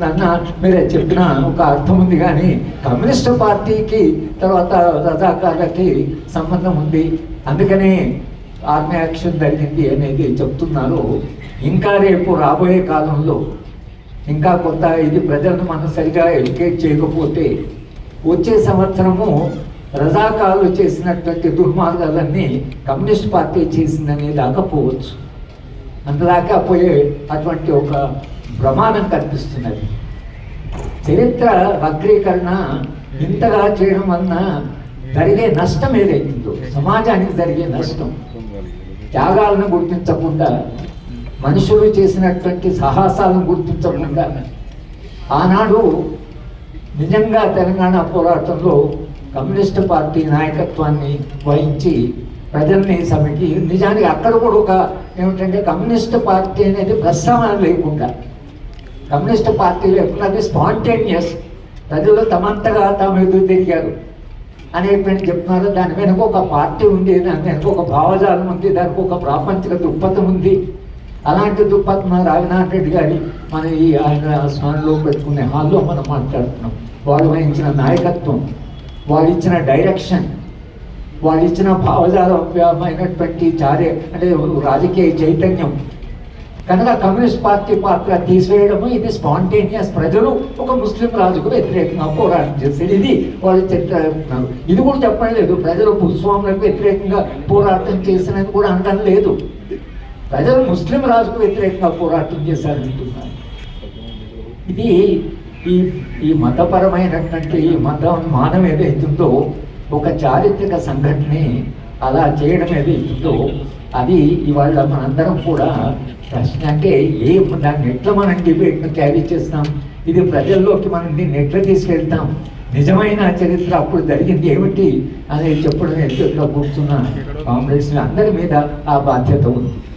అన్న మీరే చెప్పిన ఒక అర్థం ఉంది, కానీ కమ్యూనిస్ట్ పార్టీకి తర్వాత రజాకార్లకి సంబంధం ఉంది, అందుకనే ఆర్మీ యాక్షన్ జరిగింది అనేది చెప్తున్నారు. ఇంకా రేపు రాబోయే కాలంలో ఇంకా కొంత ఇది ప్రజలను మనం సరిగా ఎడ్యుకేట్ చేయకపోతే వచ్చే సంవత్సరము రజాకార్లు చేసినటువంటి దుర్మార్గాలన్నీ కమ్యూనిస్ట్ పార్టీ చేసిందనే దాకా పోవచ్చు. అంతదాకా పోయే అటువంటి ఒక ప్రమాదం కనిపిస్తున్నది. చరిత్ర వక్రీకరణ ఇంతగా చేయడం వలన జరిగే నష్టం ఏదైతుందో, సమాజానికి జరిగే నష్టం, త్యాగాలను గుర్తించకుండా, మనుషులు చేసినటువంటి సాహసాలను గుర్తించకుండా, ఆనాడు నిజంగా తెలంగాణ పోరాటంలో కమ్యూనిస్ట్ పార్టీ నాయకత్వాన్ని వహించి ప్రజల్ని సమికి, నిజానికి అక్కడ కూడా ఒక ఏమిటంటే కమ్యూనిస్ట్ పార్టీ అనేది ప్రస్తావన లేకుండా, కమ్యూనిస్ట్ పార్టీ లేకుండా అది స్పాంటేనియస్, ప్రజలు తమంతగా తాము ఎదురు తిరిగారు అనేటువంటి చెప్తున్నారు. దాని వెనుక ఒక పార్టీ ఉంది, దాని వెనుక ఒక భావజాలం ఉంది, దానికి ఒక ప్రాపంచిక దృక్పథం ఉంది. అలాంటి దృక్పథం రఘునాథ్ రెడ్డి గారి మన ఈ ఆయన స్నానంలో పెట్టుకునే హాల్లో మనం మాట్లాడుతున్నాం. వాళ్ళు వహించిన నాయకత్వం, వాళ్ళు ఇచ్చిన డైరెక్షన్, వాళ్ళు ఇచ్చిన భావజాలమైనటువంటి అంటే రాజకీయ చైతన్యం కనుక కమ్యూనిస్ట్ పార్టీ పాత్ర తీసివేయడము ఇది స్పాంటేనియస్. ప్రజలు ఒక ముస్లిం రాజుకు వ్యతిరేకంగా పోరాటం చేసేది, ఇది వాళ్ళు చెప్తున్నారు. ఇది కూడా చెప్పడం లేదు ప్రజలు భూస్వాములకు వ్యతిరేకంగా పోరాటం చేసినది కూడా అనడం లేదు. ప్రజలు ముస్లిం రాజుకు వ్యతిరేకంగా పోరాటం చేశారంటున్నారు. ఇది ఈ మతపరమైనటువంటి మానం ఏదైతుందో, ఒక చారిత్రక సంఘటనే అలా చేయడం ఏదైతుందో అది ఇవాళ మనందరం కూడా ప్రశ్న. అంటే దాన్ని ఎట్లా మనం డిబేట్ను క్యారీ చేస్తాం, ఇది ప్రజల్లోకి మనం దీన్ని ఎట్లా తీసుకెళ్తాం, నిజమైన చరిత్ర అప్పుడు జరిగింది ఏమిటి అనేది చెప్పడం ఎట్లా కూర్చున్న కాంగ్రెస్ అందరి మీద ఆ బాధ్యత ఉంది.